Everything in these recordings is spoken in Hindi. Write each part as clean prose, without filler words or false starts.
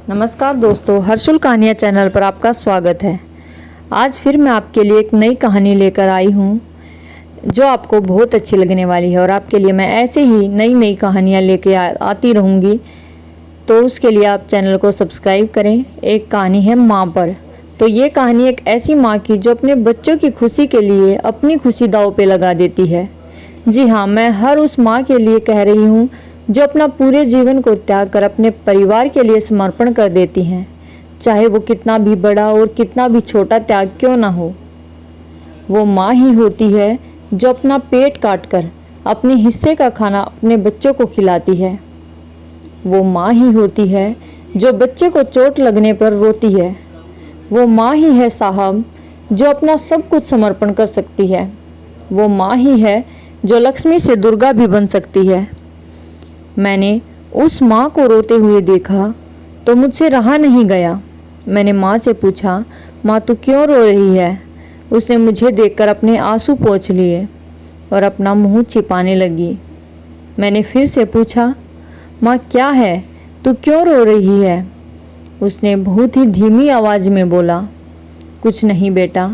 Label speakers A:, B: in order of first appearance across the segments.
A: नमस्कार दोस्तों, हर्षुल कहानियाँ चैनल पर आपका स्वागत है। आज फिर मैं आपके लिए एक नई कहानी लेकर आई हूँ जो आपको बहुत अच्छी लगने वाली है और आपके लिए मैं ऐसे ही नई नई कहानियाँ लेके आती रहूँगी। तो उसके लिए आप चैनल को सब्सक्राइब करें। एक कहानी है माँ पर। तो ये कहानी एक ऐसी माँ की जो अपने बच्चों की खुशी के लिए अपनी खुशी दांव पे लगा देती है। जी हाँ, मैं हर उस माँ के लिए कह रही हूँ जो अपना पूरे जीवन को त्याग कर अपने परिवार के लिए समर्पण कर देती हैं, चाहे वो कितना भी बड़ा और कितना भी छोटा त्याग क्यों ना हो। वो माँ ही होती है जो अपना पेट काट कर अपने हिस्से का खाना अपने बच्चों को खिलाती है। वो माँ ही होती है जो बच्चे को चोट लगने पर रोती है। वो माँ ही है साहब जो अपना सब कुछ समर्पण कर सकती है। वो माँ ही है जो लक्ष्मी से दुर्गा भी बन सकती है। मैंने उस माँ को रोते हुए देखा तो मुझसे रहा नहीं गया। मैंने माँ से पूछा, माँ तू क्यों रो रही है? उसने मुझे देखकर अपने आंसू पोंछ लिए और अपना मुंह छिपाने लगी। मैंने फिर से पूछा, माँ क्या है, तू क्यों रो रही है? उसने बहुत ही धीमी आवाज़ में बोला, कुछ नहीं बेटा,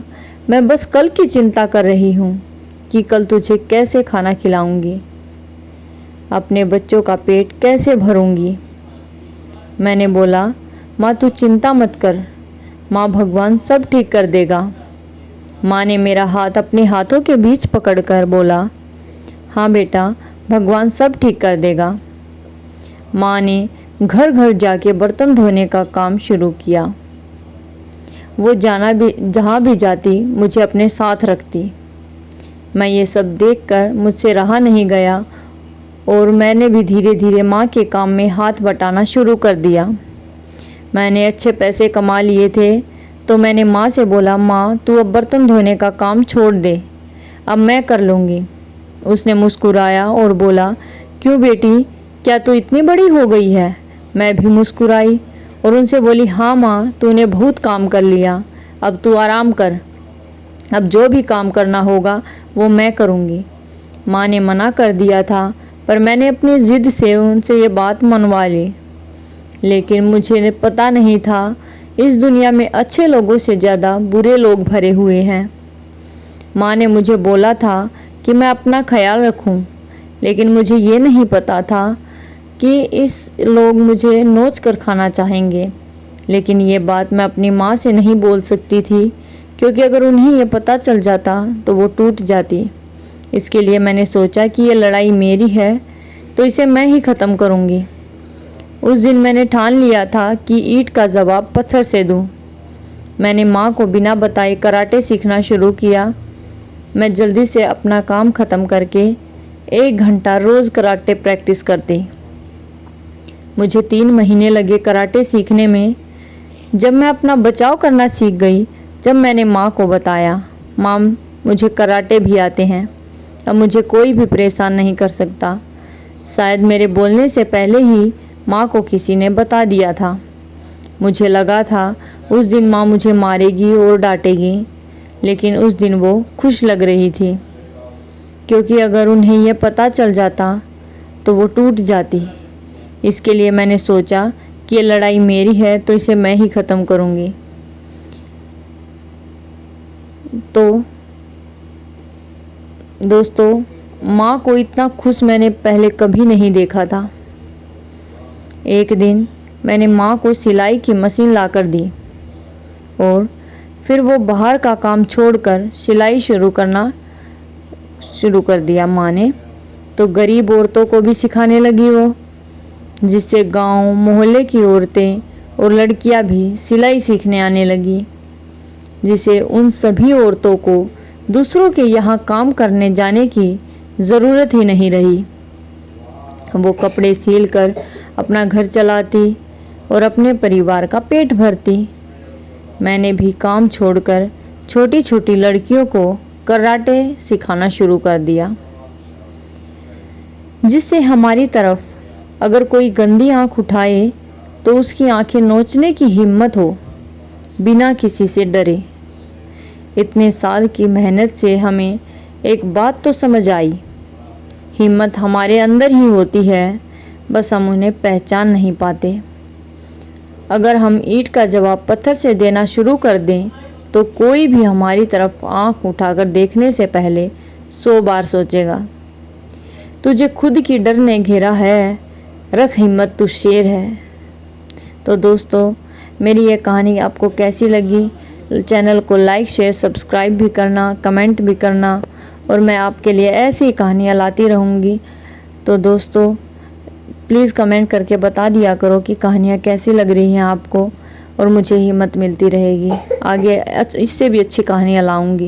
A: मैं बस कल की चिंता कर रही हूँ कि कल तुझे कैसे खाना खिलाऊंगी, अपने बच्चों का पेट कैसे भरूंगी। मैंने बोला, माँ तू चिंता मत कर, माँ भगवान सब ठीक कर देगा। माँ ने मेरा हाथ अपने हाथों के बीच पकड़कर बोला, हाँ बेटा, भगवान सब ठीक कर देगा। माँ ने घर घर जाके बर्तन धोने का काम शुरू किया। वो जहाँ भी जाती मुझे अपने साथ रखती। मैं ये सब देखकर मुझसे रहा नहीं गया और मैंने भी धीरे धीरे माँ के काम में हाथ बटाना शुरू कर दिया। मैंने अच्छे पैसे कमा लिए थे तो मैंने माँ से बोला, माँ तू अब बर्तन धोने का काम छोड़ दे, अब मैं कर लूँगी। उसने मुस्कुराया और बोला, क्यों बेटी, क्या तू इतनी बड़ी हो गई है? मैं भी मुस्कुराई और उनसे बोली, हाँ माँ, तूने बहुत काम कर लिया, अब तू आराम कर, अब जो भी काम करना होगा वो मैं करूँगी। माँ ने मना कर दिया था पर मैंने अपनी ज़िद से उनसे ये बात मनवा ली। लेकिन मुझे पता नहीं था इस दुनिया में अच्छे लोगों से ज़्यादा बुरे लोग भरे हुए हैं। माँ ने मुझे बोला था कि मैं अपना ख्याल रखूं, लेकिन मुझे ये नहीं पता था कि इस लोग मुझे नोच कर खाना चाहेंगे। लेकिन ये बात मैं अपनी माँ से नहीं बोल सकती थी, क्योंकि अगर उन्हें ये पता चल जाता तो वो टूट जाती। इसके लिए मैंने सोचा कि ये लड़ाई मेरी है तो इसे मैं ही ख़त्म करूँगी। उस दिन मैंने ठान लिया था कि ईंट का जवाब पत्थर से दूँ। मैंने माँ को बिना बताए कराटे सीखना शुरू किया। मैं जल्दी से अपना काम ख़त्म करके 1 घंटा रोज़ कराटे प्रैक्टिस करती। मुझे 3 महीने लगे कराटे सीखने में। जब मैं अपना बचाव करना सीख गई, जब मैंने माँ को बताया, माँ मुझे कराटे भी आते हैं, अब मुझे कोई भी परेशान नहीं कर सकता। शायद मेरे बोलने से पहले ही माँ को किसी ने बता दिया था। मुझे लगा था उस दिन माँ मुझे मारेगी और डांटेगी, लेकिन उस दिन वो खुश लग रही थी, क्योंकि अगर उन्हें यह पता चल जाता तो वो टूट जाती। इसके लिए मैंने सोचा कि ये लड़ाई मेरी है तो इसे मैं ही ख़त्म करूँगी। तो दोस्तों, माँ को इतना खुश मैंने पहले कभी नहीं देखा था। एक दिन मैंने माँ को सिलाई की मशीन लाकर दी और फिर वो बाहर का काम छोड़कर सिलाई शुरू कर दिया। माँ ने तो गरीब औरतों को भी सिखाने लगी वो, जिससे गांव मोहल्ले की औरतें और लड़कियां भी सिलाई सीखने आने लगी, जिससे उन सभी औरतों को दूसरों के यहाँ काम करने जाने की ज़रूरत ही नहीं रही। वो कपड़े सिलकर अपना घर चलाती और अपने परिवार का पेट भरती। मैंने भी काम छोड़कर छोटी छोटी लड़कियों को कराटे सिखाना शुरू कर दिया, जिससे हमारी तरफ अगर कोई गंदी आँख उठाए तो उसकी आंखें नोचने की हिम्मत हो, बिना किसी से डरे। इतने साल की मेहनत से हमें एक बात तो समझ आई, हिम्मत हमारे अंदर ही होती है, बस हम उन्हें पहचान नहीं पाते। अगर हम ईंट का जवाब पत्थर से देना शुरू कर दें तो कोई भी हमारी तरफ आंख उठाकर देखने से पहले 100 बार सोचेगा। तुझे खुद की डर ने घेरा है, रख हिम्मत तू शेर है। तो दोस्तों, मेरी ये कहानी आपको कैसी लगी? चैनल को लाइक शेयर सब्सक्राइब भी करना, कमेंट भी करना, और मैं आपके लिए ऐसी कहानियाँ लाती रहूँगी। तो दोस्तों, प्लीज़ कमेंट करके बता दिया करो कि कहानियाँ कैसी लग रही हैं आपको, और मुझे हिम्मत मिलती रहेगी, आगे इससे भी अच्छी कहानियाँ लाऊंगी।